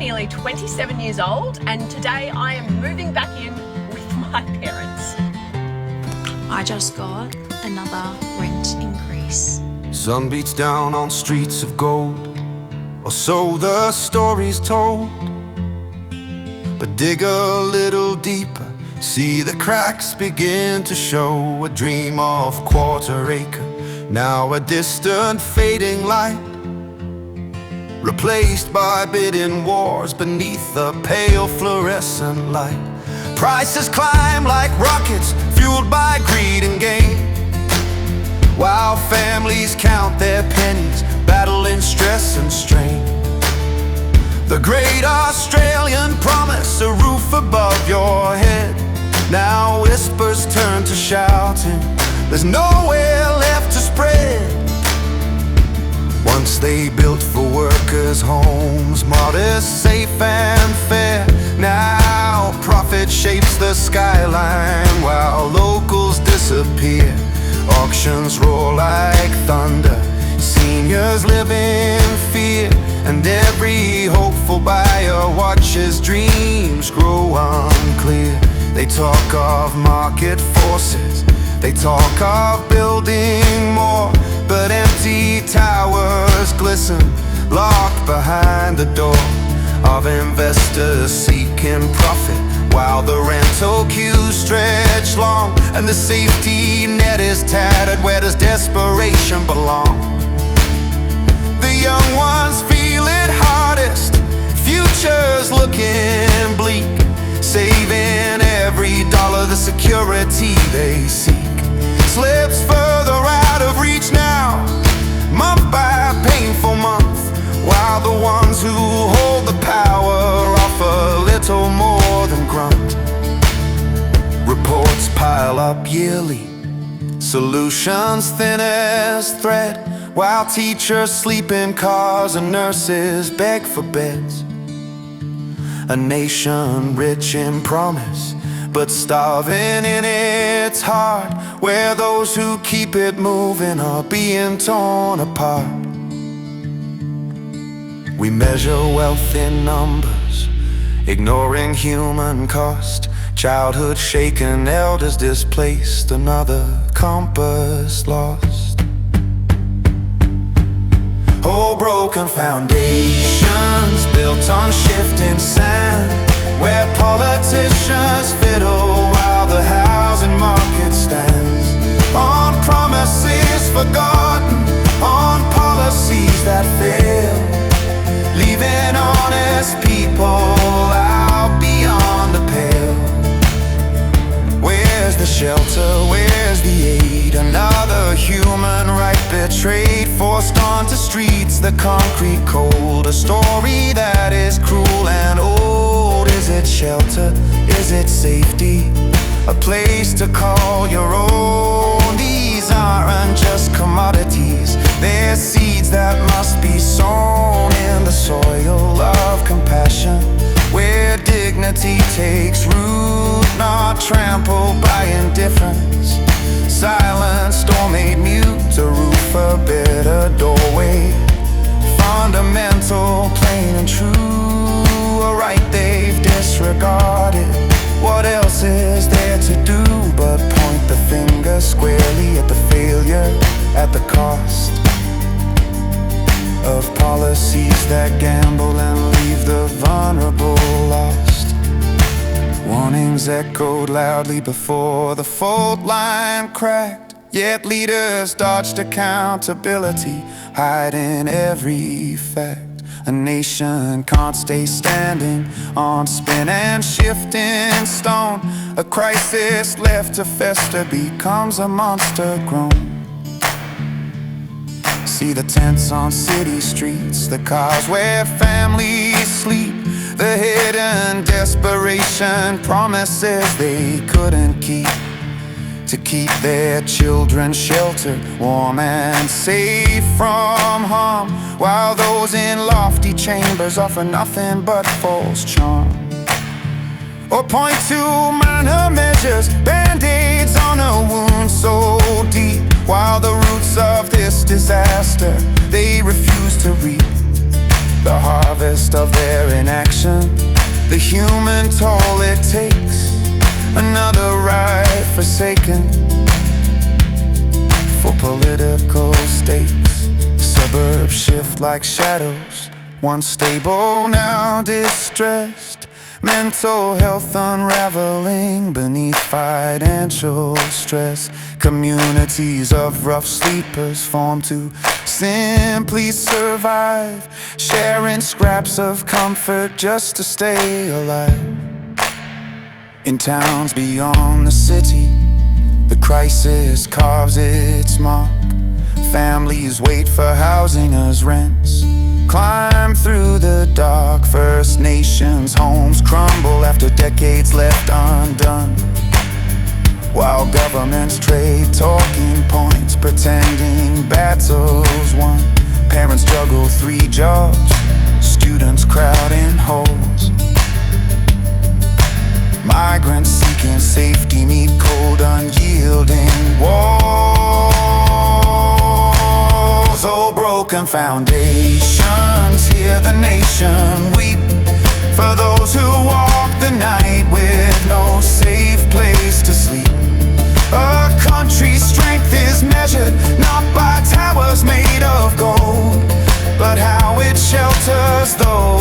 nearly 27 years old, and today I am moving back in with my parents. I just got another rent increase. Sun beats down on streets of gold, or so the story's told. But dig a little deeper, see the cracks begin to show. A dream of quarter acre, now a distant fading light, replaced by bidding wars beneath the pale fluorescent light. Prices climb like rockets, fueled by greed and gain, while families count their pennies, battling stress and strain. The great Australian promise, a roof above your head, now whispers turn to shouting. There's nowhere left to spread. Once they built for workers' homes, modest, safe and fair. Now profit shapes the skyline while locals disappear. Auctions roar like thunder, seniors live in fear, and every hopeful buyer watches dreams grow unclear. They talk of market forces, they talk of building more, but empty towers glisten, locked behind the door of investors seeking profit, while the rental queues stretch long and the safety net is tattered. Where does desperation belong? The young ones feel it hardest, futures looking bleak, saving every dollar, the security they seek slips further out of reach now, month by painful month, while the ones who hold the power offer little more than grunt. Reports pile up yearly, solutions thin as thread, while teachers sleep in cars and nurses beg for beds. A nation rich in promise, but starving in its heart, where those who keep it moving are being torn apart. We measure wealth in numbers, ignoring human cost. Childhood shaken, elders displaced, another compass lost. Whole broken foundations built on shifting sand, where politicians fiddle while the housing market stands. On promises forgotten, on policies that fail, leaving honest people out beyond the pale. Where's the shelter? Where's the aid? Another human right betrayed, forced onto streets, the concrete cold. A story that is cruel and old. Is it shelter? Is it safety? A place to call your own? These aren't just commodities, they're seeds that must be sown in the soil of compassion, where dignity takes root, not trampled by indifference. Silenced or made mute, a roof, a bed, a doorway, fundamental, plain and true, a right they've disregarded. What else is there to do but point the finger squarely at the failure, at the cost of policies that gamble and leave the vulnerable lost? Warnings echoed loudly before the fault line cracked, yet leaders dodged accountability, hiding every fact. A nation can't stay standing on spin and shifting stone. A crisis left to fester becomes a monster grown. See the tents on city streets, the cars where families sleep, the hidden desperation, promises they couldn't keep, to keep their children sheltered, warm and safe from harm, while those in lofty chambers offer nothing but false charm. Or point to minor measures, band-aids on a wound so deep, while the roots of this disaster they refuse to reap. the harvest of their inaction, the human toll it takes, another right forsaken for political stakes. Suburbs shift like shadows, once stable, now distressed. Mental health unraveling beneath financial stress. Communities of rough sleepers form to simply survive, sharing scraps of comfort just to stay alive. In towns beyond the city, the crisis carves its mark. Families wait for housing as rents climb through the dark. First Nations homes crumble after decades left undone, while governments trade talking points, pretending battles won. Parents juggle 3 jobs, students crowd in holes. Migrants seeking safety meet cold, unyielding walls. Oh, broken foundations, hear the nation weep for those who walk the night with no safe place to sleep. A country's strength is measured not by towers made of gold, but how it shelters those